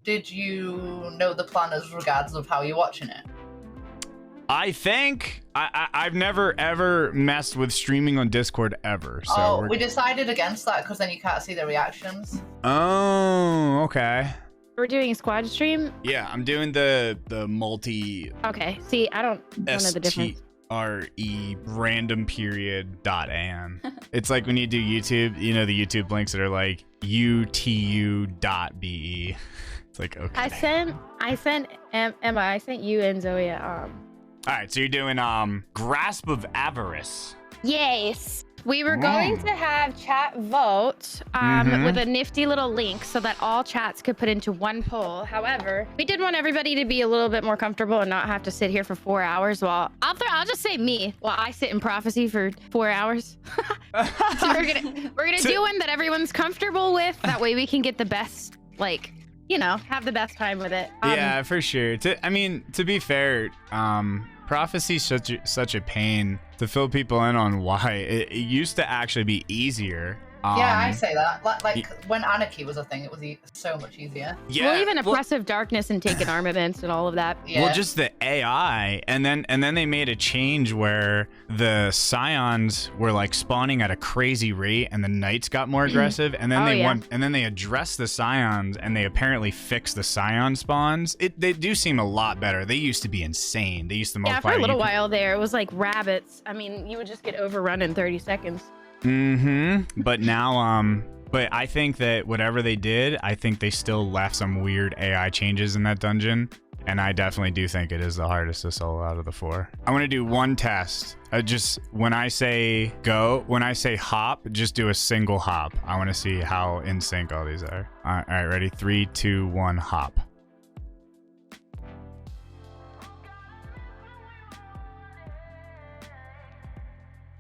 did you know the planners regardless of how you're watching it? I think I've never ever messed with streaming on Discord ever. So we decided against that because then you can't see the reactions. Oh, okay. We're doing a squad stream? Yeah, I'm doing the multi. Okay. See, I don't know the difference. STRE random period .an. It's like when you do YouTube, you know, the YouTube links that are like UTU.be. It's like, okay. I sent Emma, I sent you and Zoe all right, so you're doing Grasp of Avarice. Yes. We were going to have chat vote with a nifty little link so that all chats could put into one poll. However, we did want everybody to be a little bit more comfortable and not have to sit here for 4 hours while I'll just say me while I sit in prophecy for 4 hours. So we're gonna do one that everyone's comfortable with. That way we can get the best, like, you know, have the best time with it. Yeah, for sure. I mean, to be fair, prophecy's such a pain to fill people in on why it used to actually be easier. Yeah, I say that. Like when Anarchy was a thing, it was so much easier. Yeah, well, even oppressive darkness and taking armaments and all of that. Yeah. Well, just the AI, and then they made a change where the scions were like spawning at a crazy rate, and the knights got more aggressive, and then they addressed the scions, and they apparently fixed the scion spawns. They do seem a lot better. They used to be insane. They used to multiply. Yeah, for a little while there, it was like rabbits. I mean, you would just get overrun in 30 seconds. But now, but I think that whatever they did, I think they still left some weird AI changes in that dungeon. And I definitely do think it is the hardest to solo out of the 4. I want to do one test. Just when I say go, when I say hop, just do a single hop. I want to see how in sync all these are. All right, ready? 3, 2, 1, hop.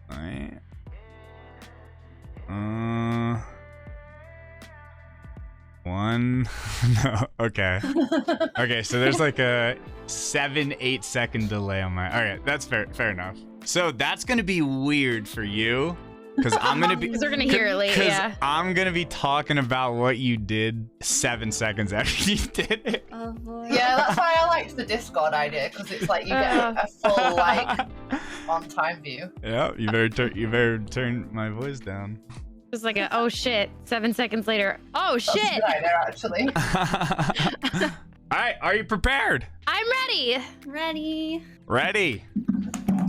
All right. One. No. Okay. Okay, so there's like a 7-8 second delay on my. All right, that's fair enough. So that's gonna be weird for you, because I'm gonna be. Because they're gonna hear it late. Yeah. I'm gonna be talking about what you did 7 seconds after you did it. Oh boy. Yeah, that's why I liked the Discord idea, because it's like you get a full like on time view. Yeah, you better turn my voice down. Just like oh shit, 7 seconds later. Oh shit. That's a good idea, actually. All right, are you prepared? I'm ready. Ready. Ready.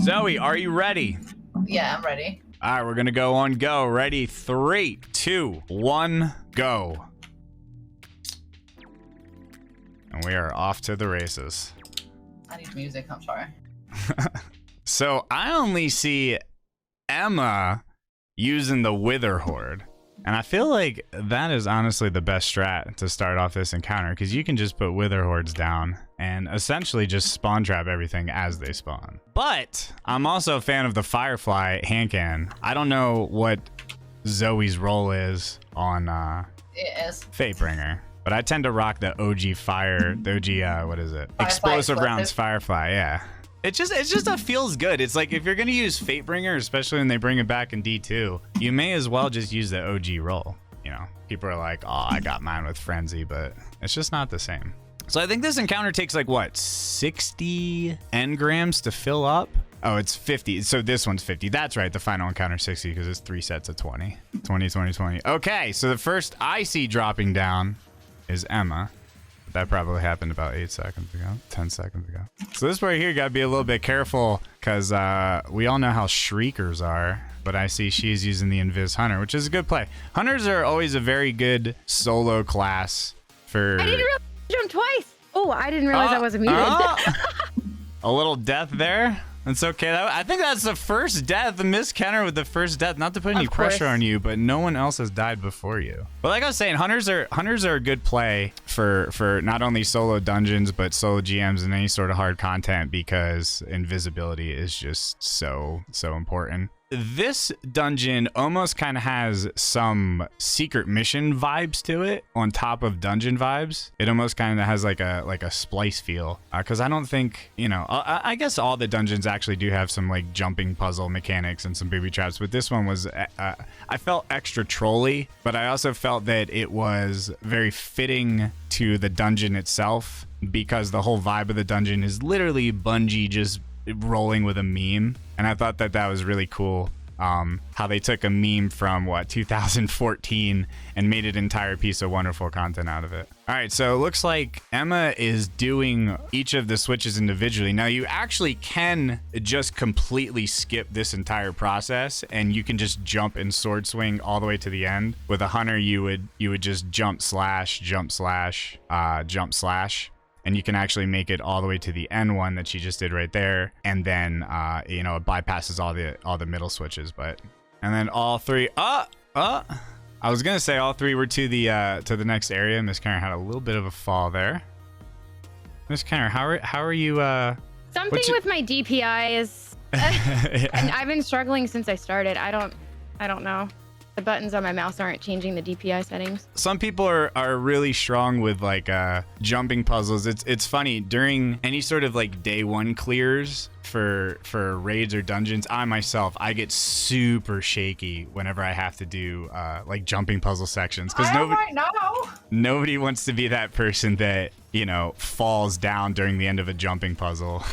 Zoe, are you ready? Yeah, I'm ready. All right, we're gonna go on go. Ready? 3, 2, 1, go. And we are off to the races. I need music, I'm sorry. So I only see Emma using the Wither Horde. And I feel like that is honestly the best strat to start off this encounter, because you can just put Wither Hordes down and essentially just spawn trap everything as they spawn. But I'm also a fan of the Firefly hand cannon. I don't know what Zoe's role is on It is. Fatebringer, but I tend to rock the OG fire, the OG, what is it? Firefly Explosive rounds explosive. Firefly, yeah. It just feels good. It's like if you're gonna use Fatebringer, especially when they bring it back in D2, you may as well just use the OG roll. You know, people are like, oh, I got mine with Frenzy, but it's just not the same. So I think this encounter takes like what, 60 engrams to fill up? Oh, it's 50. So this one's 50. That's right. The final encounter 60 because it's 3 sets of 20. 20, 20, 20. Okay, so the first I see dropping down is Emma. That probably happened about 8 seconds ago, 10 seconds ago. So this right here, gotta be a little bit careful, because we all know how Shriekers are, but I see she's using the Invis Hunter, which is a good play. Hunters are always a very good solo class for... I didn't realize I jumped twice. Oh, I didn't realize I wasn't muted. A little death there. That's okay. I think that's the first death. MsKenner with the first death. Not to put any pressure on you, but no one else has died before you. But like I was saying, hunters are a good play for not only solo dungeons but solo GMs and any sort of hard content, because invisibility is just so important. this dungeon almost kind of has some secret mission vibes to it on top of dungeon vibes. It almost kind of has like a splice feel, because I don't think, you know, I guess all the dungeons actually do have some like jumping puzzle mechanics and some booby traps, but this one was I felt extra trolly, but I also felt that it was very fitting to the dungeon itself, because the whole vibe of the dungeon is literally Bungie just rolling with a meme. And I thought that was really cool, how they took a meme from 2014 and made an entire piece of wonderful content out of it. All right, so it looks like Emma is doing each of the switches individually. Now you actually can just completely skip this entire process, and you can just jump and sword swing all the way to the end. With a hunter, you would just jump slash, jump slash, jump slash. And you can actually make it all the way to the end one that she just did right there, and then you know, it bypasses all the middle switches. And then all three. I was gonna say all three were to the next area. MsKenner had a little bit of a fall there. MsKenner, how are you? Something with my DPI is. And I've been struggling since I started. I don't know. The buttons on my mouse aren't changing the DPI settings. Some people are really strong with like jumping puzzles. It's funny, during any sort of like day one clears for raids or dungeons, I get super shaky whenever I have to do like jumping puzzle sections, because nobody wants to be that person that, you know, falls down during the end of a jumping puzzle.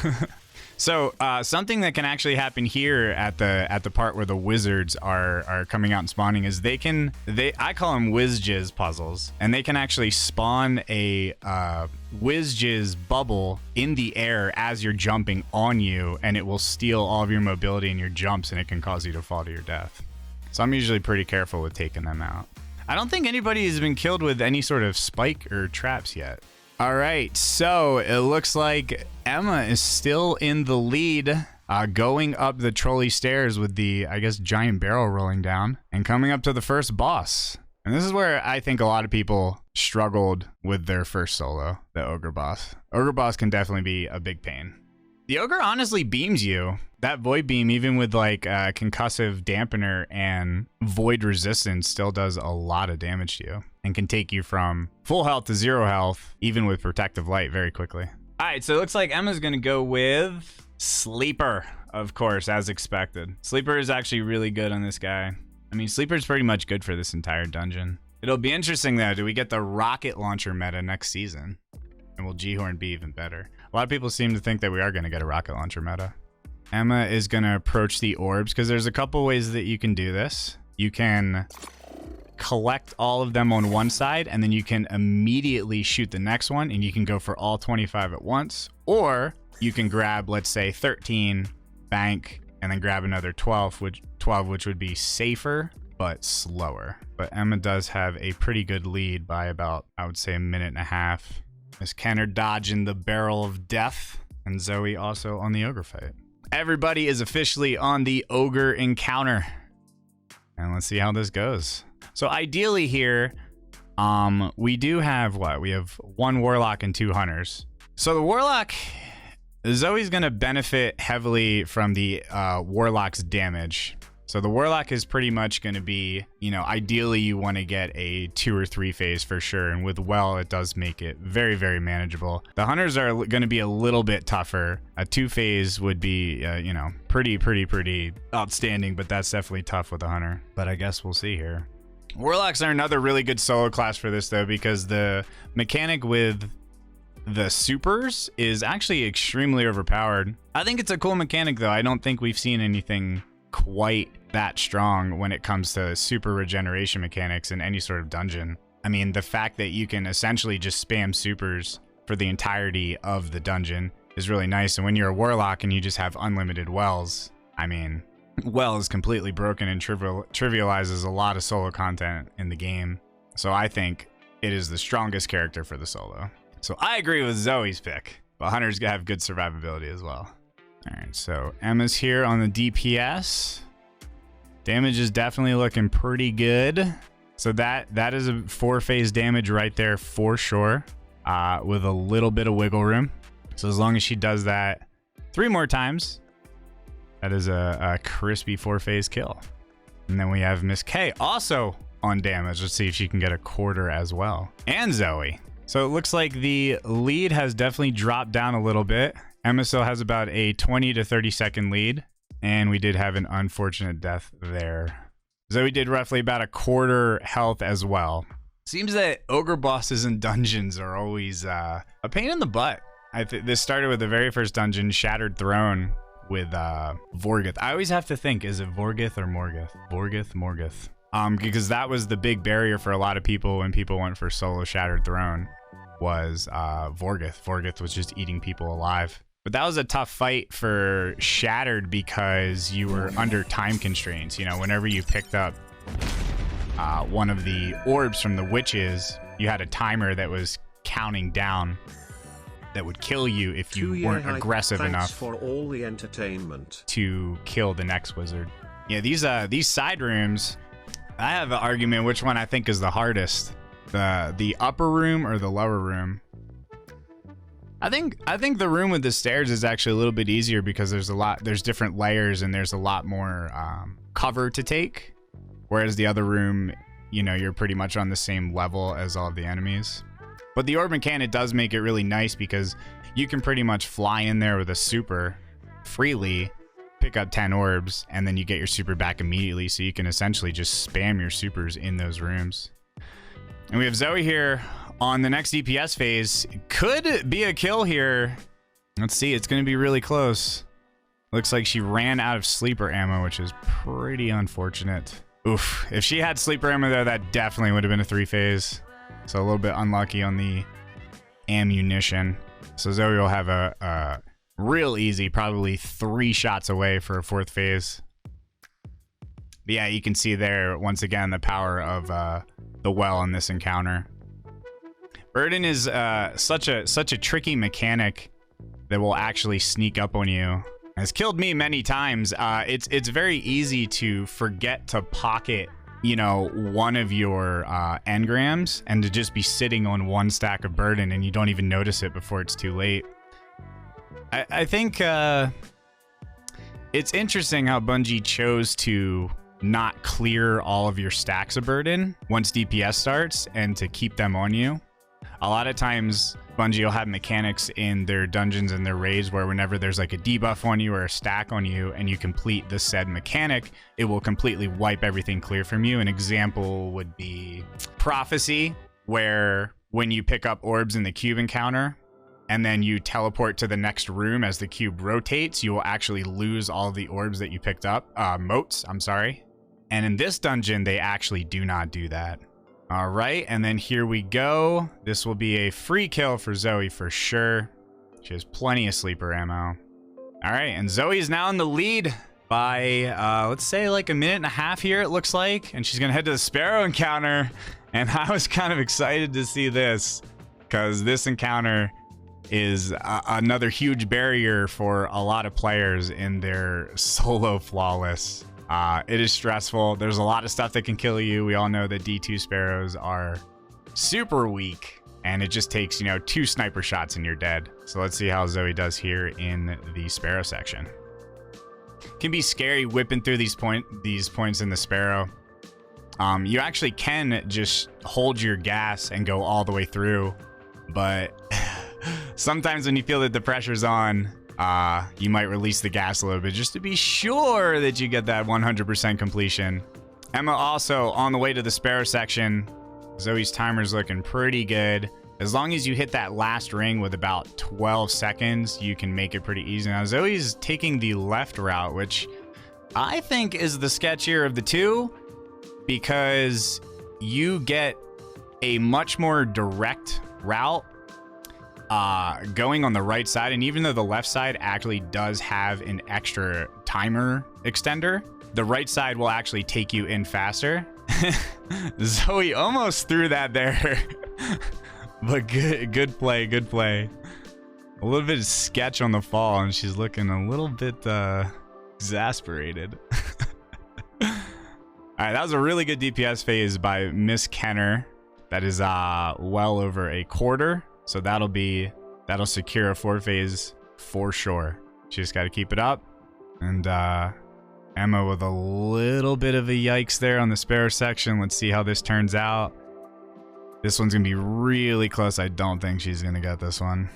So something that can actually happen here at the part where the wizards are coming out and spawning is I call them whiz jizz puzzles, and they can actually spawn a whiz jizz bubble in the air as you're jumping on you, and it will steal all of your mobility and your jumps, and it can cause you to fall to your death. So I'm usually pretty careful with taking them out. I don't think anybody has been killed with any sort of spike or traps yet. All right, so it looks like Emma is still in the lead, going up the trolley stairs with the, I guess, giant barrel rolling down and coming up to the first boss. And this is where I think a lot of people struggled with their first solo, the ogre boss. Ogre boss can definitely be a big pain. The ogre honestly beams you. That void beam, even with like concussive dampener and void resistance, still does a lot of damage to you and can take you from full health to 0 health, even with protective light, very quickly. All right, so it looks like Emma's gonna go with Sleeper, of course, as expected. Sleeper is actually really good on this guy. I mean, Sleeper's pretty much good for this entire dungeon. It'll be interesting though, do we get the rocket launcher meta next season? And will G-Horn be even better? A lot of people seem to think that we are gonna get a rocket launcher meta. Emma is gonna approach the orbs, because there's a couple ways that you can do this. You can collect all of them on one side, and then you can immediately shoot the next one, and you can go for all 25 at once. Or you can grab, let's say, 13, bank, and then grab another 12, which would be safer, but slower. But Emma does have a pretty good lead by about, I would say, a minute and a half. MsKenner dodging the barrel of death, and Zoe also on the ogre fight. Everybody is officially on the ogre encounter, and let's see how this goes. So ideally here, we do have we have 1 warlock and 2 hunters. So the warlock, Zoe's gonna benefit heavily from the warlock's damage. So the warlock is pretty much gonna be, you know, ideally you want to get a 2 or 3 phase for sure, and with well, it does make it very, very manageable. The hunters are gonna be a little bit tougher. A 2 phase would be, you know, pretty outstanding, but that's definitely tough with a hunter. But I guess we'll see here. Warlocks are another really good solo class for this though, because the mechanic with the supers is actually extremely overpowered. I think it's a cool mechanic though. I don't think we've seen anything quite that strong when it comes to super regeneration mechanics in any sort of dungeon. I mean, the fact that you can essentially just spam supers for the entirety of the dungeon is really nice. And when you're a warlock and you just have unlimited wells, I mean, well is completely broken and trivializes a lot of solo content in the game. So I think it is the strongest character for the solo. So I agree with Zoe's pick, but hunters have good survivability as well. All right, so Emma's here on the DPS. Damage is definitely looking pretty good. So that is a 4 phase damage right there for sure, with a little bit of wiggle room. So as long as she does that 3 more times, That is a crispy 4-phase kill. And then we have Miss K also on damage. Let's see if she can get a quarter as well. And Zoe. So it looks like the lead has definitely dropped down a little bit. Emma still has about a 20 to 30 second lead. And we did have an unfortunate death there. Zoe did roughly about a quarter health as well. Seems that ogre bosses and dungeons are always a pain in the butt. This started with the very first dungeon, Shattered Throne, with Vorgith. I always have to think, is it Vorgith or Morgith? Morgith. Because that was the big barrier for a lot of people when people went for solo Shattered Throne, was Vorgith. Vorgith was just eating people alive. But that was a tough fight for Shattered because you were under time constraints. You know, whenever you picked up one of the orbs from the witches, you had a timer that was counting down that would kill you if you weren't aggressive enough for all the entertainment to kill the next wizard. Yeah, these side rooms, I have an argument which one I think is the hardest. The upper room or the lower room. I think the room with the stairs is actually a little bit easier because there's different layers and there's a lot more cover to take. Whereas the other room, you know, you're pretty much on the same level as all of the enemies. But the orb mechanic does make it really nice because you can pretty much fly in there with a super freely, pick up 10 orbs, and then you get your super back immediately. So you can essentially just spam your supers in those rooms. And we have Zoe here on the next DPS phase. Could be a kill here. Let's see. It's going to be really close. Looks like she ran out of sleeper ammo, which is pretty unfortunate. Oof. If she had sleeper ammo there, that definitely would have been a 3-phase. So a little bit unlucky on the ammunition. So Zoe will have a real easy, probably 3 shots away for a 4th phase. But yeah, you can see there, once again, the power of the well in this encounter. Burden is such a tricky mechanic that will actually sneak up on you. Has killed me many times. It's very easy to forget to pocket, you know, one of your engrams and to just be sitting on one stack of burden and you don't even notice it before it's too late. I think it's interesting how Bungie chose to not clear all of your stacks of burden once DPS starts and to keep them on you. A lot of times Bungie will have mechanics in their dungeons and their raids where whenever there's like a debuff on you or a stack on you and you complete the said mechanic, it will completely wipe everything clear from you. An example would be Prophecy, where when you pick up orbs in the cube encounter and then you teleport to the next room as the cube rotates, you will actually lose all the orbs that you picked up. Motes, I'm sorry. And in this dungeon, they actually do not do that. All right, and then here we go. This will be a free kill for Zoe for sure. She has plenty of sleeper ammo. All right, and Zoe is now in the lead by, let's say like a minute and a half here, it looks like. And she's gonna head to the Sparrow encounter. And I was kind of excited to see this because this encounter is another huge barrier for a lot of players in their solo flawless. It is stressful. There's a lot of stuff that can kill you. We all know that D2 Sparrows are super weak, and it just takes, you know, 2 sniper shots and you're dead. So let's see how Zoe does here in the Sparrow section. Can be scary whipping through these points in the Sparrow. You actually can just hold your gas and go all the way through, but sometimes when you feel that the pressure's on, you might release the gas a little bit just to be sure that you get that 100% completion. Emma also on the way to the Sparrow section. Zoe's timer's looking pretty good. As long as you hit that last ring with about 12 seconds, you can make it pretty easy. Now, Zoe's taking the left route, which I think is the sketchier of the two because you get a much more direct route going on the right side, and even though the left side actually does have an extra timer extender, the right side will actually take you in faster. Zoe almost threw that there. But good play. A little bit of sketch on the fall, and she's looking a little bit exasperated. All right, that was a really good DPS phase by MsKenner. That is well over a quarter. So that'll secure a 4 phase for sure. She just got to keep it up. And Emma with a little bit of a yikes there on the Sparrow section. Let's see how this turns out. This one's going to be really close. I don't think she's going to get this one.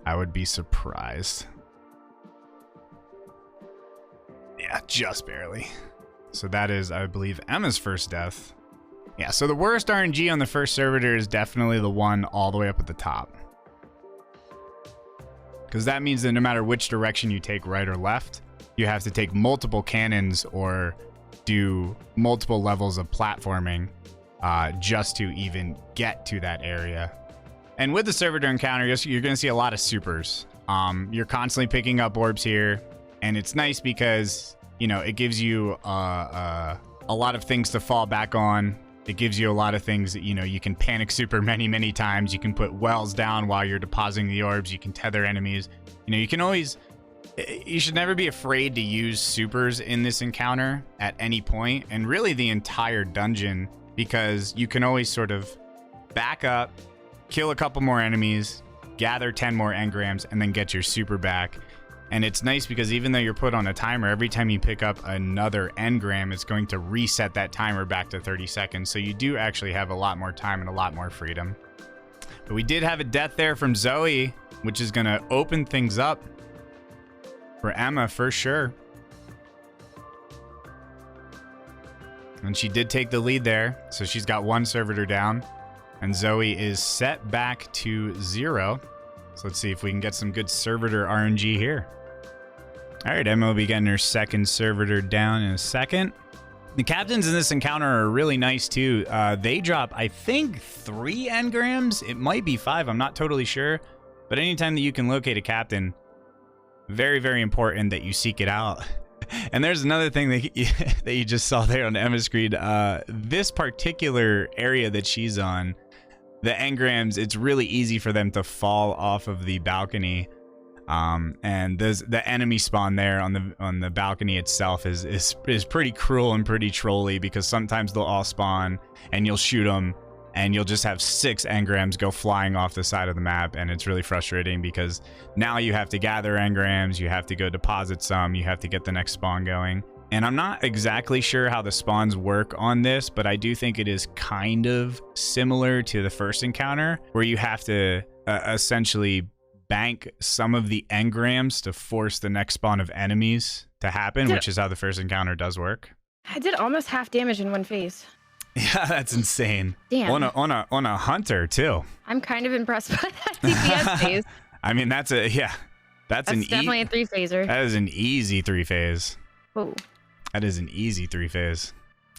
I would be surprised. Yeah, just barely. So that is, I believe, Emma's first death. Yeah, so the worst RNG on the first servitor is definitely the one all the way up at the top. Because that means that no matter which direction you take, right or left, you have to take multiple cannons or do multiple levels of platforming just to even get to that area. And with the servitor encounter, you're going to see a lot of supers. You're constantly picking up orbs here, and it's nice because, you know, it gives you a lot of things to fall back on. It gives you a lot of things that, you know, you can panic super many times. You can put wells down while you're depositing the orbs. You can tether enemies. You know, you can always... You should never be afraid to use supers in this encounter at any point, and really the entire dungeon, because you can always sort of back up, kill a couple more enemies, gather 10 more engrams, and then get your super back. And it's nice because even though you're put on a timer, every time you pick up another engram, it's going to reset that timer back to 30 seconds. So you do actually have a lot more time and a lot more freedom. But we did have a death there from Zoe, which is going to open things up for Emma for sure. And she did take the lead there. So she's got one servitor down. And Zoe is set back to 0. So let's see if we can get some good servitor RNG here. All right, Emma will be getting her second servitor down in a second. The captains in this encounter are really nice too. They drop, I think, 3 engrams. It might be 5. I'm not totally sure. But anytime that you can locate a captain, very important that you seek it out. And there's another thing that you just saw there on Emma's screen. This particular area that she's on, the engrams, it's really easy for them to fall off of the balcony. And there's the enemy spawn there on the balcony itself is pretty cruel and pretty trolly, because sometimes they'll all spawn and you'll shoot them and you'll just have 6 engrams go flying off the side of the map, and it's really frustrating because now you have to gather engrams, you have to go deposit some, you have to get the next spawn going. And I'm not exactly sure how the spawns work on this, but I do think it is kind of similar to the first encounter, where you have to essentially bank some of the engrams to force the next spawn of enemies to happen, which is how the first encounter does work. I did almost half damage in one phase. Yeah, that's insane. Damn. On a hunter too. I'm kind of impressed by that DPS phase. I mean, that's definitely a 3-phaser. That is an easy 3-phase. Whoa. That is an easy 3-phase.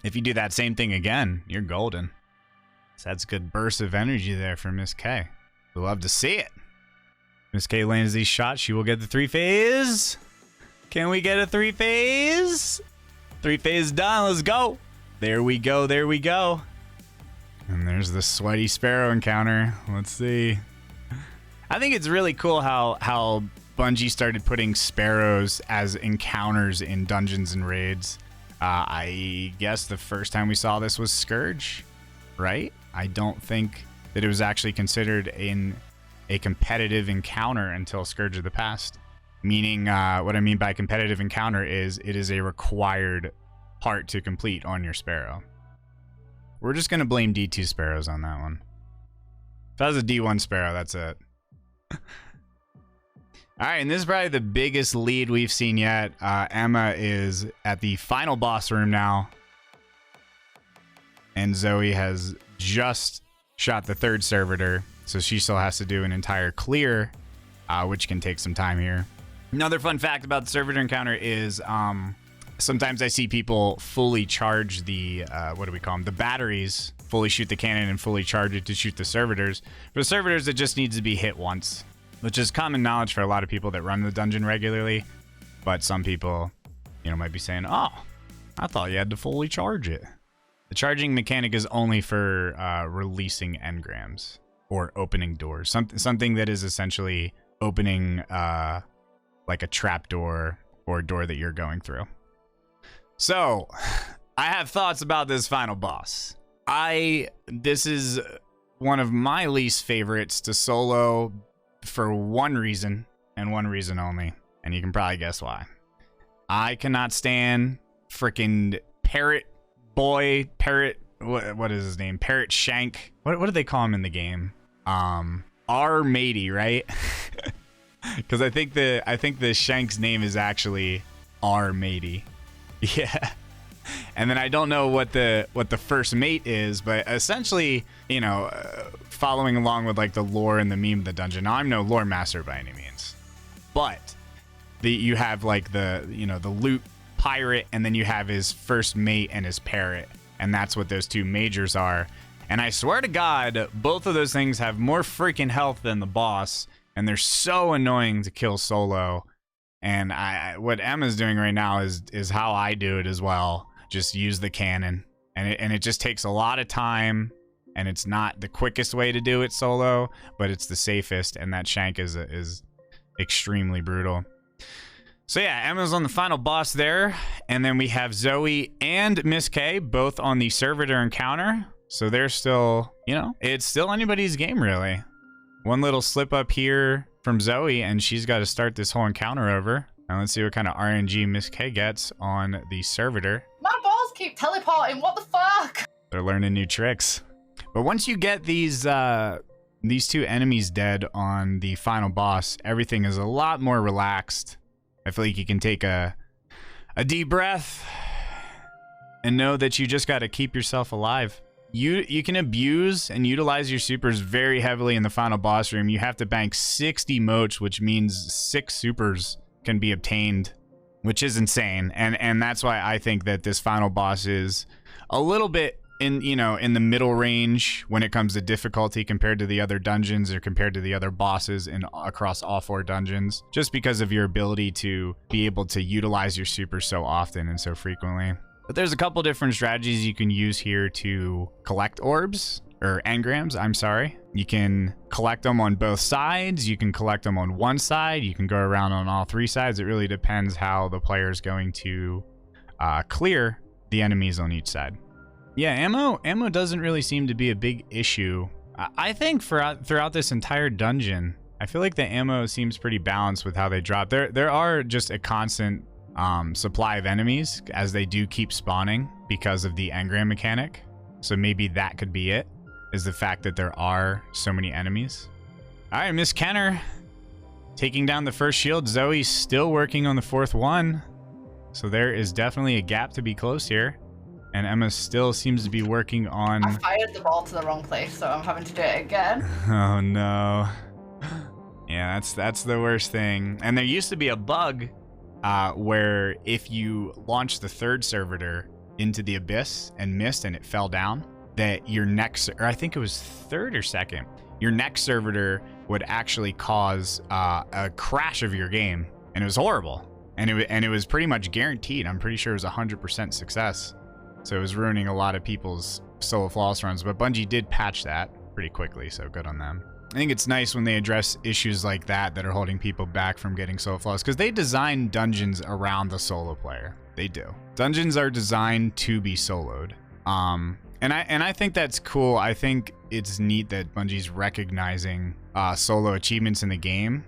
If you do that same thing again, you're golden. So that's a good burst of energy there for Miss K. We'll love to see it. Miss K lands these shots. She will get the 3-phase. Can we get a 3-phase? 3-phase done. Let's go. There we go. There we go. And there's the sweaty Sparrow encounter. Let's see. I think it's really cool how Bungie started putting Sparrows as encounters in dungeons and raids. I guess the first time we saw this was Scourge, right? I don't think that it was actually considered in a competitive encounter until Scourge of the Past. Meaning, what I mean by competitive encounter is it is a required part to complete on your Sparrow. We're just going to blame D2 Sparrows on that one. If that was a D1 Sparrow, that's it. All right, and this is probably the biggest lead we've seen yet. Emma is at the final boss room now. And Zoe has just shot the 3rd servitor, so she still has to do an entire clear, which can take some time here. Another fun fact about the servitor encounter is sometimes I see people fully charge the, what do we call them? The batteries, fully shoot the cannon and fully charge it to shoot the servitors. For the servitors, it just needs to be hit once, which is common knowledge for a lot of people that run the dungeon regularly. But some people, you know, might be saying, oh, I thought you had to fully charge it. The charging mechanic is only for releasing engrams or opening doors. Something that is essentially opening like a trap door or a door that you're going through. So, I have thoughts about this final boss. This is one of my least favorites to solo for one reason, and one reason only. And you can probably guess why. I cannot stand freaking Parrot Boy, Parrot, what is his name? Parrot Shank. What do they call him in the game? R Matey, right? Because I think the Shank's name is actually R Matey. Yeah. And then I don't know what the first mate is, but essentially, you know, following along with like the lore and the meme of the dungeon. Now, I'm no lore master by any means, but you have like the loot pirate, and then you have his first mate and his parrot, and that's what those two majors are. And I swear to God, both of those things have more freaking health than the boss, and they're so annoying to kill solo. And what Emma's doing right now is how I do it as well. Just use the cannon, and it just takes a lot of time, and it's not the quickest way to do it solo, but it's the safest. And that Shank is extremely brutal. So yeah, Emma's on the final boss there, and then we have Zoe and MsK both on the servitor encounter. So they're still, you know, it's still anybody's game really. One little slip up here from Zoe, and she's got to start this whole encounter over. And let's see what kind of RNG MsK gets on the servitor. My balls keep teleporting. What the fuck? They're learning new tricks. But once you get these two enemies dead on the final boss, everything is a lot more relaxed. I feel like you can take a deep breath and know that you just got to keep yourself alive. You can abuse and utilize your supers very heavily in the final boss room. You have to bank 60 motes, which means 6 supers can be obtained, which is insane. And that's why I think that this final boss is a little bit in the middle range when it comes to difficulty compared to the other dungeons or compared to the other bosses across all 4 dungeons, just because of your ability to be able to utilize your super so often and so frequently. But there's a couple different strategies you can use here to collect orbs, or engrams, I'm sorry. You can collect them on both sides. You can collect them on one side. You can go around on all 3 sides. It really depends how the player is going to clear the enemies on each side. Yeah, ammo doesn't really seem to be a big issue. I think throughout this entire dungeon, I feel like the ammo seems pretty balanced with how they drop. There are just a constant supply of enemies as they do keep spawning because of the engram mechanic. So maybe that could be it, is the fact that there are so many enemies. All right, MsKenner taking down the first shield. Zoe's still working on the 4th one. So there is definitely a gap to be closed here. And Emma still seems to be working on... I fired the ball to the wrong place, so I'm having to do it again. Oh no. Yeah, that's the worst thing. And there used to be a bug where if you launch the 3rd servitor into the abyss and missed and it fell down, that your next, or I think it was 3rd or 2nd, your next servitor would actually cause a crash of your game, and it was horrible. And it was pretty much guaranteed. I'm pretty sure it was 100% success. So it was ruining a lot of people's solo flawless runs, but Bungie did patch that pretty quickly, so good on them. I think it's nice when they address issues like that are holding people back from getting solo flawless, because they design dungeons around the solo player. They do. Dungeons are designed to be soloed. And I think that's cool. I think it's neat that Bungie's recognizing solo achievements in the game.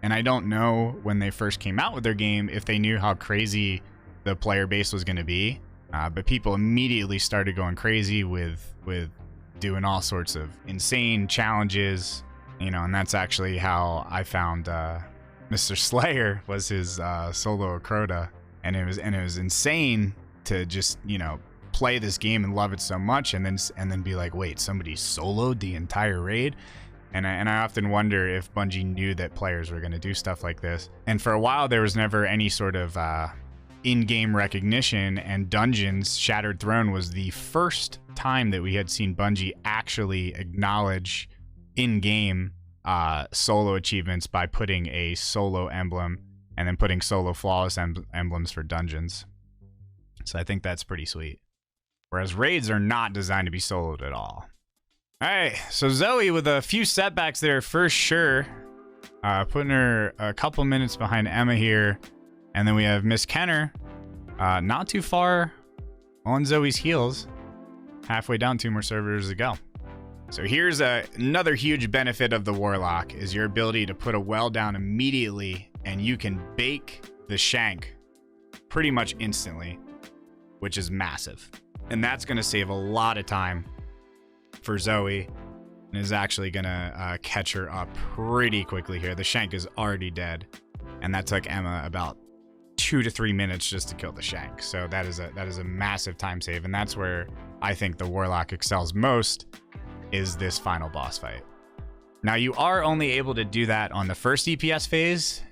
And I don't know when they first came out with their game if they knew how crazy the player base was going to be. But people immediately started going crazy with doing all sorts of insane challenges, and that's actually how I found Mr. Slayer was his solo Crota, and it was insane to just play this game and love it so much, and then be like, wait, somebody soloed the entire raid. And I often wonder if Bungie knew that players were going to do stuff like this. And for a while, there was never any sort of in-game recognition, and Dungeons Shattered Throne was the first time that we had seen Bungie actually acknowledge in-game solo achievements by putting a solo emblem and then putting solo flawless emblems for dungeons. So I think that's pretty sweet. Whereas raids are not designed to be soloed at all. All right, so Zoe with a few setbacks there for sure. Putting her a couple minutes behind Emma here. And then we have MsKenner, not too far on Zoe's heels. Halfway down, 2 more servers to go. So here's another huge benefit of the Warlock, is your ability to put a well down immediately and you can bake the shank pretty much instantly, which is massive. And that's going to save a lot of time for Zoe, and is actually going to catch her up pretty quickly here. The shank is already dead, and that took Emma about 2 to 3 minutes just to kill the shank. So that is a massive time save, and that's where I think the Warlock excels most, is this final boss fight. Now, you are only able to do that on the first DPS phase.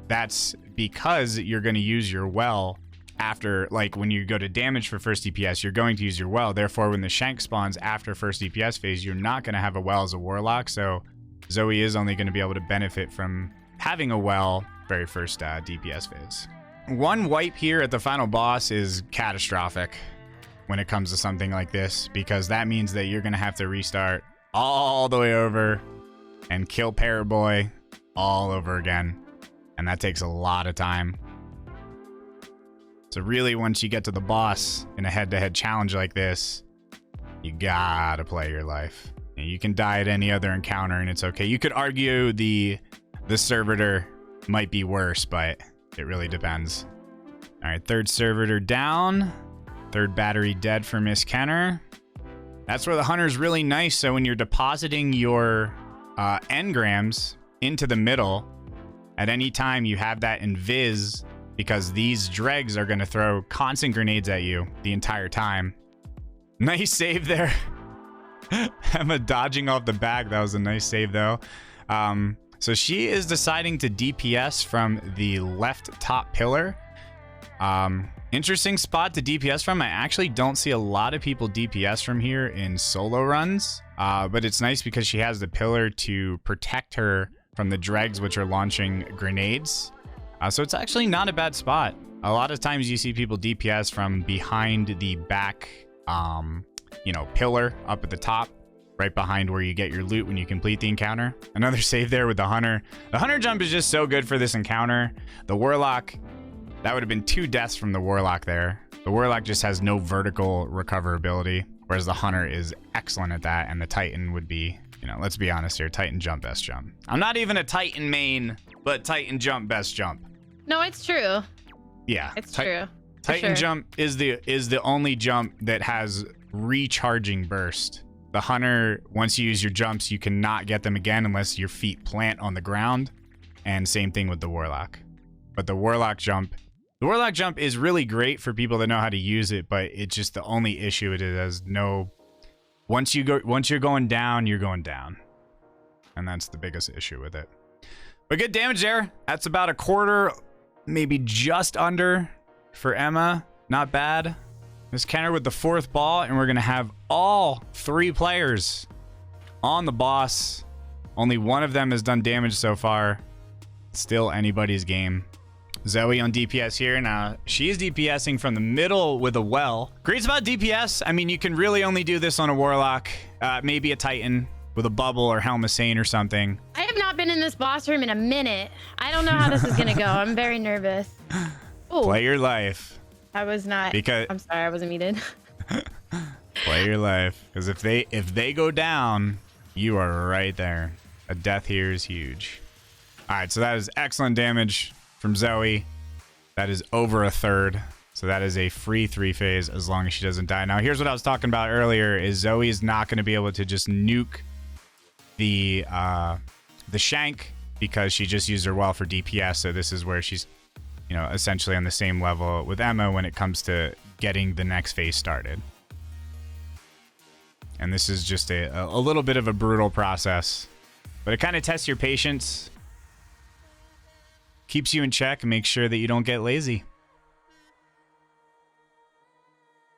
That's because you're going to use your well after, like, when you go to damage for first DPS, you're going to use your well. Therefore, when the shank spawns after first DPS phase, you're not going to have a well as a Warlock. So Zoe is only going to be able to benefit from having a well very first DPS phase. One wipe here at the final boss is catastrophic when it comes to something like this, because that means that you're going to have to restart all the way over and kill Paraboy all over again. And that takes a lot of time. So really, once you get to the boss in a head-to-head challenge like this, you gotta play your life. You can die at any other encounter and it's okay. You could argue the servitor might be worse, but it really depends. All right, third servitor down. Third battery dead for MsKenner. That's where the hunter's really nice. So when you're depositing your engrams into the middle, at any time you have that invis, because these dregs are going to throw constant grenades at you the entire time. Nice save there. Emma dodging off the back. That was a nice save, though. So she is deciding to DPS from the left top pillar. Interesting spot to DPS from. I actually don't see a lot of people DPS from here in solo runs. But it's nice because she has the pillar to protect her from the dregs, which are launching grenades. So it's actually not a bad spot. A lot of times you see people DPS from behind the back, pillar up at the top, right behind where you get your loot when you complete the encounter. Another save there with the hunter. The hunter jump is just so good for this encounter. The warlock, that would have been 2 deaths from the warlock there. The warlock just has no vertical recoverability, whereas the hunter is excellent at that, and the titan would be, let's be honest here, titan jump, best jump. I'm not even a titan main, but titan jump, best jump. No, it's true. Yeah, it's true. Titan jump is the only jump that has recharging burst. The hunter, once you use your jumps, you cannot get them again unless your feet plant on the ground. And same thing with the warlock. But the warlock jump is really great for people that know how to use it, but it's just the only issue it has no. Once you're going down, you're going down, and that's the biggest issue with it. But good damage there. That's about a quarter, maybe just under for Emma. Not bad. MsKenner with the 4th ball, and we're going to have all 3 players on the boss. Only one of them has done damage so far. Still anybody's game. Zoe on DPS here. Now, she's DPSing from the middle with a well. Great about DPS. I mean, you can really only do this on a warlock. Maybe a titan with a bubble or Helmasane or something. I have not been in this boss room in a minute. I don't know how this is gonna go. I'm very nervous. Ooh. Play your life. I was not. Because I'm sorry, I wasn't muted. Play your life, because if they go down, you are right there. A death here is huge. All right, so that is excellent damage from Zoe. That is over a third. So that is a free 3 phase as long as she doesn't die. Now, here's what I was talking about earlier: is Zoe is not going to be able to just nuke the shank because she just used her well for DPS. So this is where she's, essentially on the same level with Emma when it comes to getting the next phase started. And this is just a little bit of a brutal process, but it kind of tests your patience, keeps you in check, and makes sure that you don't get lazy.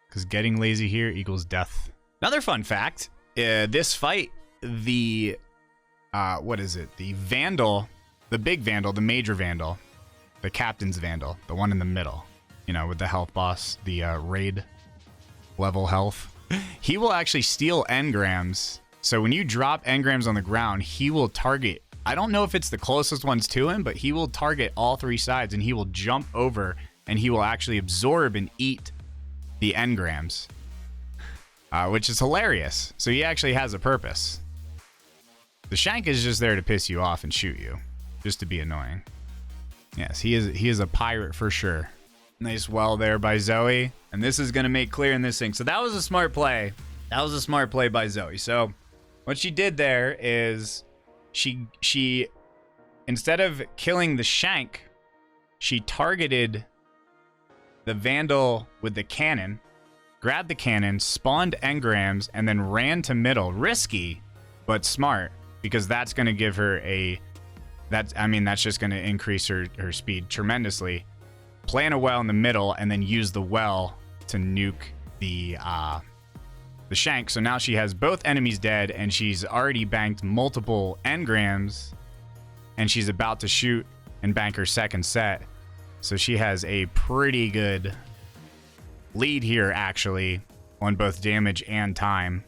Because getting lazy here equals death. Another fun fact, this fight, the Vandal, the big Vandal, the major Vandal, the captain's Vandal, the one in the middle, with the health boss, the raid level health, he will actually steal engrams. So when you drop engrams on the ground, he will target, I don't know if it's the closest ones to him, but he will target all 3 sides, and he will jump over, and he will actually absorb and eat the engrams, which is hilarious. So he actually has a purpose. The shank is just there to piss you off and shoot you, just to be annoying. Yes, he is a pirate for sure. Nice well there by Zoe. And this is going to make clear in this thing. So that was a smart play. That was a smart play by Zoe. So what she did there is she instead of killing the Shank, she targeted the Vandal with the cannon, grabbed the cannon, spawned engrams, and then ran to middle. Risky, but smart, because that's going to give her that's just going to increase her speed tremendously. Plant a well in the middle and then use the well to nuke the Shank. So now she has both enemies dead, and she's already banked multiple engrams, and she's about to shoot and bank her second set. So she has a pretty good lead here, actually, on both damage and time.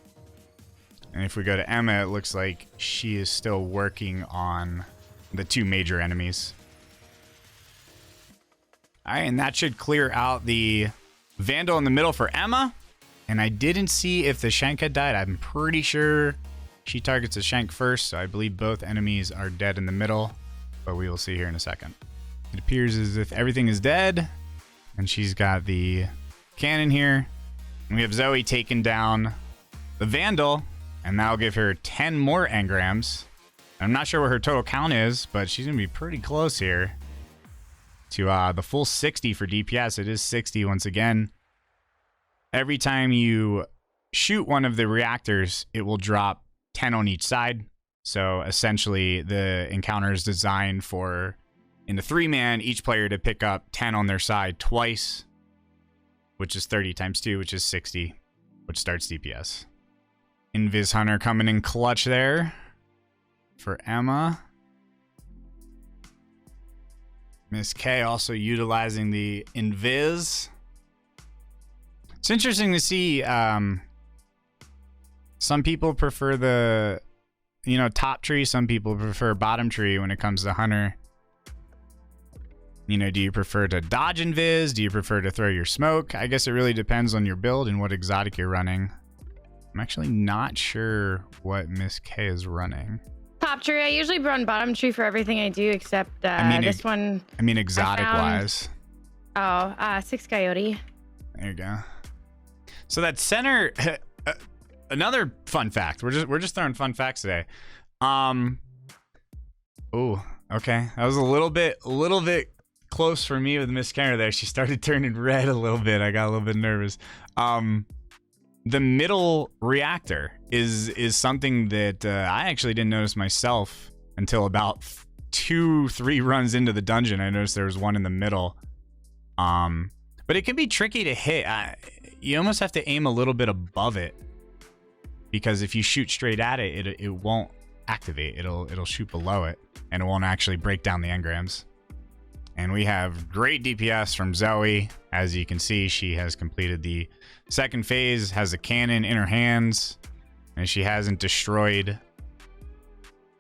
And if we go to Emma, it looks like she is still working on the two major enemies. All right, and that should clear out the Vandal in the middle for Emma. And I didn't see if the Shank had died. I'm pretty sure she targets the Shank first, so I believe both enemies are dead in the middle, but we will see here in a second. It appears as if everything is dead, and she's got the cannon here. And we have Zoe taking down the Vandal, and that'll give her 10 more engrams. I'm not sure what her total count is, but she's going to be pretty close here to the full 60 for DPS. It is 60 once again. Every time you shoot one of the reactors, it will drop 10 on each side. So essentially, the encounter is designed for, in the 3-man, each player to pick up 10 on their side twice, which is 30 times 2, which is 60, which starts DPS. Invis Hunter coming in clutch there for Emma. Miss K also utilizing the Invis. It's interesting to see. Some people prefer the, top tree. Some people prefer bottom tree when it comes to Hunter. Do you prefer to dodge Invis? Do you prefer to throw your smoke? I guess it really depends on your build and what exotic you're running. I'm actually not sure what Miss K is running. Top tree. I usually run bottom tree for everything I do, except this one. I mean, exotic-wise. 6 Coyote. There you go. So that center, another fun fact. We're just throwing fun facts today. Oh, okay. That was a little bit close for me with MsKenner there. She started turning red a little bit. I got a little bit nervous. The middle reactor is something that I actually didn't notice myself until about 2-3 runs into the dungeon. I noticed there was one in the middle. But it can be tricky to hit. You almost have to aim a little bit above it, because if you shoot straight at it, it won't activate. It'll shoot below it, and it won't actually break down the engrams. And we have great DPS from Zoe. As you can see, she has completed the second phase, has a cannon in her hands, and she hasn't destroyed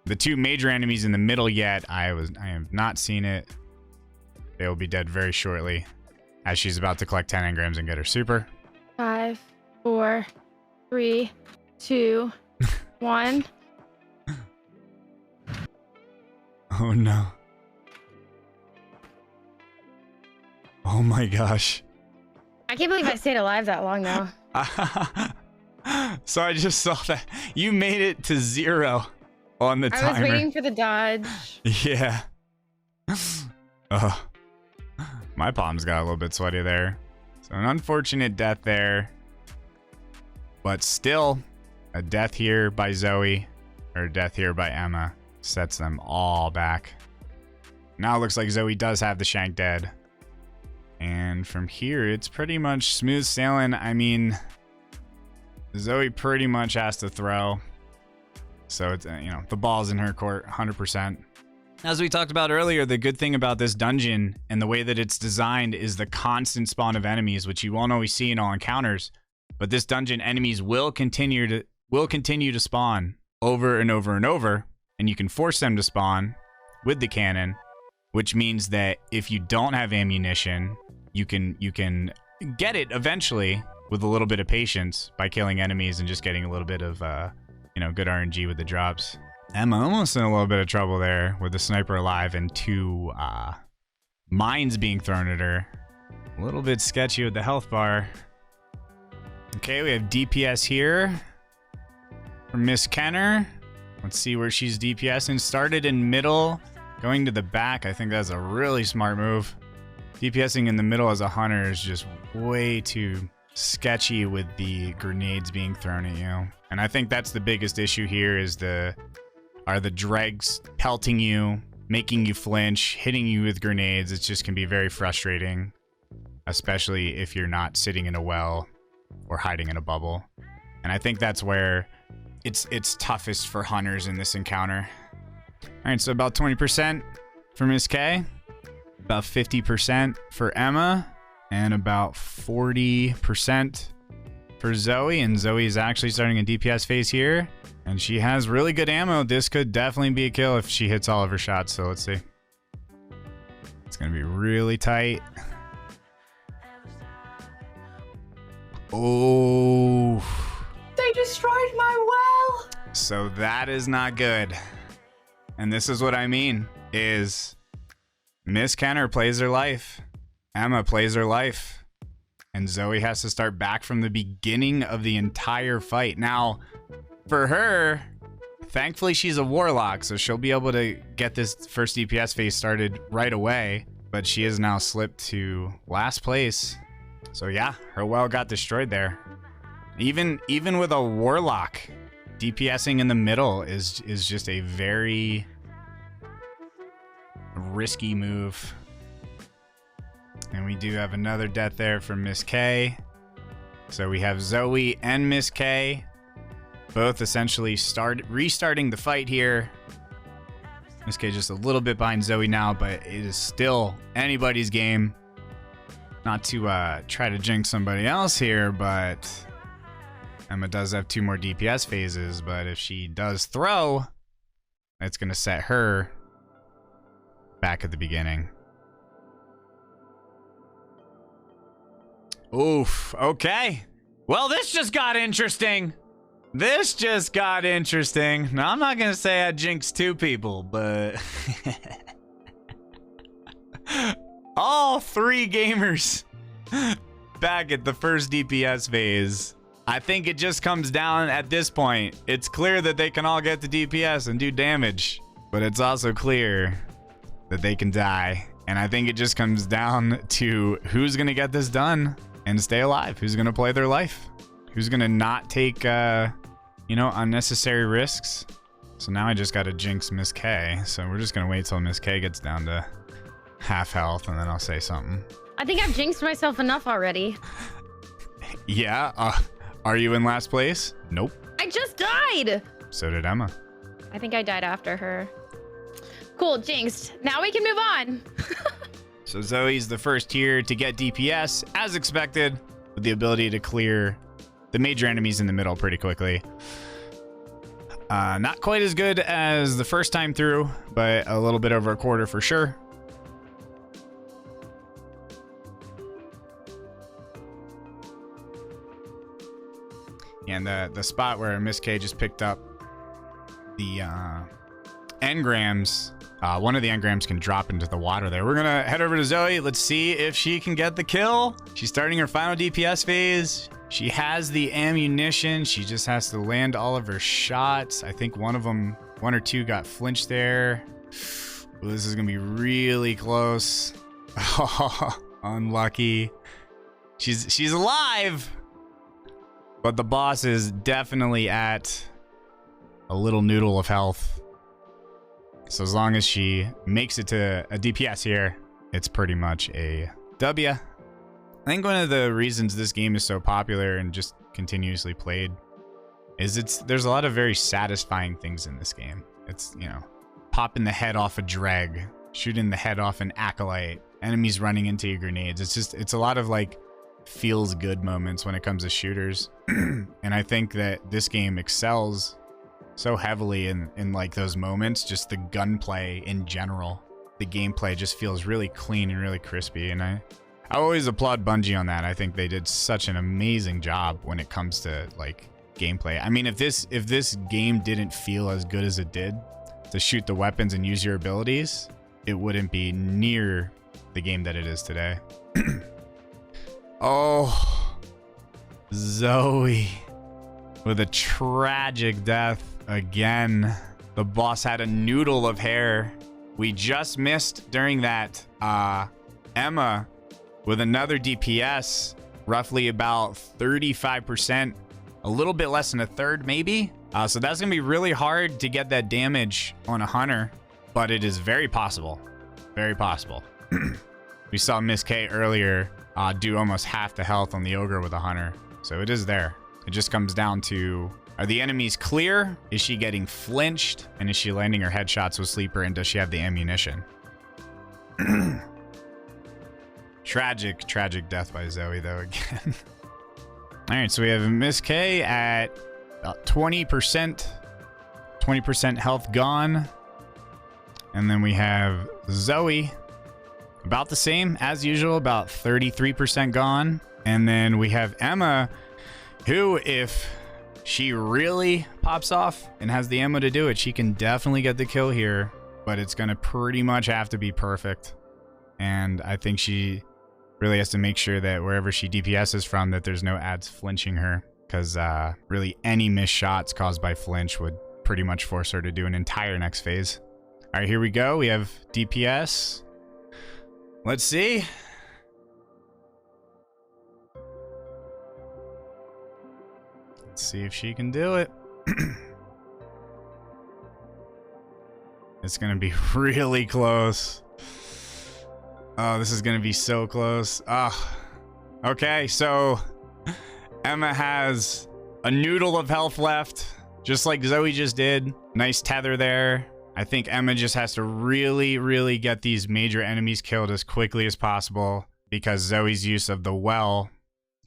the two major enemies in the middle yet. I have not seen it. They will be dead very shortly, as she's about to collect 10 engrams and get her super. 5, 4, 3, 2, 1. Oh no. Oh my gosh. I can't believe I stayed alive that long though. So I just saw that you made it to 0 on the timer. I was waiting for the dodge. Yeah. My palms got a little bit sweaty there. So an unfortunate death there. But still, a death here by Zoe, or a death here by Emma, sets them all back. Now it looks like Zoe does have the Shank dead. And from here, it's pretty much smooth sailing. I mean, Zoe pretty much has to throw. So it's, the ball's in her court 100%. As we talked about earlier, the good thing about this dungeon and the way that it's designed is the constant spawn of enemies, which you won't always see in all encounters. But this dungeon, enemies will continue to spawn over and over and over, and you can force them to spawn with the cannon, which means that if you don't have ammunition, you can get it eventually with a little bit of patience by killing enemies and just getting a little bit of good RNG with the drops. Emma almost in a little bit of trouble there with the sniper alive and two mines being thrown at her. A little bit sketchy with the health bar. Okay, we have DPS here from MsKenner. Let's see where she's DPSing. Started in middle, going to the back. I think that's a really smart move. DPSing in the middle as a hunter is just way too sketchy with the grenades being thrown at you. And I think that's the biggest issue here is are the dregs pelting you, making you flinch, hitting you with grenades. It just can be very frustrating, especially if you're not sitting in a well or hiding in a bubble. And I think that's where it's toughest for hunters in this encounter. All right, so about 20% for MsK, about 50% for Emma, and about 40% for Zoe. And Zoe is actually starting a DPS phase here, and she has really good ammo. This could definitely be a kill if she hits all of her shots. So let's see. It's gonna be really tight. Oh, They destroyed my well. so that is not good. And this is what I mean is MsKenner plays her life. Emma plays her life. And Zoe has to start back from the beginning of the entire fight. Now, for her, thankfully she's a warlock, so she'll be able to get this first DPS phase started right away. But she has now slipped to last place. So yeah, her well got destroyed there. Even with a warlock, DPSing in the middle is just a very risky move. And we do have another death there from MsK. So we have Zoe and MsK both essentially restarting the fight here. MsK just a little bit behind Zoe now, but it is still anybody's game. Not to try to jinx somebody else here, but Emma does have 2 more DPS phases, but if she does throw, it's going to set her back at the beginning. Oof, okay. Well, this just got interesting. This just got interesting. Now, I'm not going to say I jinxed 2 people, but all 3 gamers back at the first DPS phase. I think it just comes down at this point. It's clear that they can all get the DPS and do damage, but it's also clear that they can die. And I think it just comes down to who's going to get this done and stay alive. Who's going to play their life? Who's going to not take, unnecessary risks? So now I just got to jinx MsK. So we're just going to wait till MsK gets down to half health and then I'll say something. I think I've jinxed myself enough already. Yeah, are you in last place? Nope. I just died. So did Emma. I think I died after her. Cool, jinxed. Now we can move on. So Zoe's the first here to get DPS, as expected, with the ability to clear the major enemies in the middle pretty quickly. Not quite as good as the first time through, but a little bit over a quarter for sure. And the spot where MsK just picked up the engrams, one of the engrams can drop into the water there. We're going to head over to Zoe. Let's see if she can get the kill. She's starting her final DPS phase. She has the ammunition. She just has to land all of her shots. I think one or two got flinched there. Ooh, this is going to be really close. Oh, unlucky. She's alive. But the boss is definitely at a little noodle of health. So as long as she makes it to a DPS here, it's pretty much a W. I think one of the reasons this game is so popular and just continuously played is there's a lot of very satisfying things in this game. It's, popping the head off a dreg, shooting the head off an acolyte, enemies running into your grenades. It's a lot of feels good moments when it comes to shooters. And I think that this game excels so heavily in those moments, just the gunplay in general. The gameplay just feels really clean and really crispy, and I always applaud Bungie on that. I think they did such an amazing job when it comes to gameplay. I mean, if this game didn't feel as good as it did to shoot the weapons and use your abilities, it wouldn't be near the game that it is today. Oh, Zoe with a tragic death again. The boss had a noodle of hair. We just missed during that Emma with another DPS, roughly about 35%, a little bit less than a third maybe. So that's gonna be really hard to get that damage on a hunter, but it is very possible. Very possible. We saw Miss K earlier do almost half the health on the ogre with a hunter. So it is there. It just comes down to, are the enemies clear? Is she getting flinched? And is she landing her headshots with sleeper? And does she have the ammunition? Tragic death by Zoe though again. All right, so we have Miss K at about 20%. 20% health gone. And then we have Zoe about the same as usual, about 33% gone. And then we have Emma, who, if she really pops off and has the ammo to do it, she can definitely get the kill here, but it's gonna pretty much have to be perfect. And I think she really has to make sure that wherever she DPSs from, that there's no ads flinching her, because really any missed shots caused by flinch would pretty much force her to do an entire next phase. All right, here we go. We have DPS. Let's see. Let's see if she can do it. It's gonna be really close. Oh, this is gonna be so close. Okay, so Emma has a noodle of health left, just like Zoe just did. Nice tether there. I think Emma just has to really get these major enemies killed as quickly as possible, because Zoe's use of the well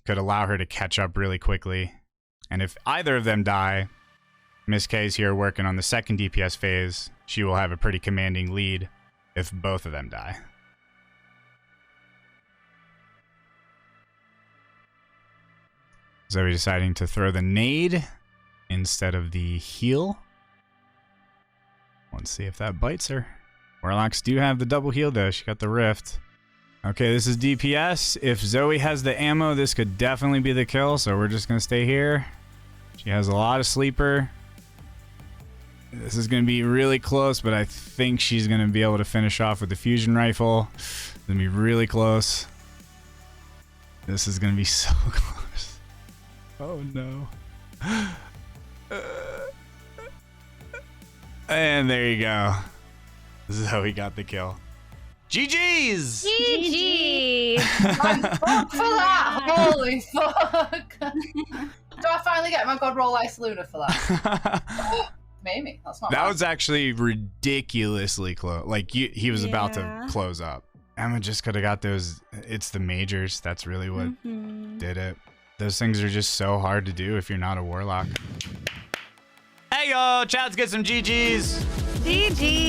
could allow her to catch up really quickly. And if either of them die, Miss K's here working on the second DPS phase. She will have a pretty commanding lead if both of them die. Zoe deciding to throw the nade instead of the heal. Let's see if that bites her. Warlocks do have the double heal though. She got the rift. Okay, this is DPS. If Zoe has the ammo, this could definitely be the kill, so we're just gonna stay here. She has a lot of sleeper. This is gonna be really close, but I think she's gonna be able to finish off with the fusion rifle. It's gonna be really close. This is gonna be so close. Oh no. And there you go. Zoe got the kill. GG's! GG! I'm fucked for that! Holy fuck! Do I finally get my God Roll Ice Luna for that? Maybe. That's not That bad. was actually ridiculously close. Like, he was about to close up. Emma just could have got those. It's the majors. That's really what did it. Those things are just so hard to do if you're not a warlock. Hey, yo, chat, let's get some GG's. GG.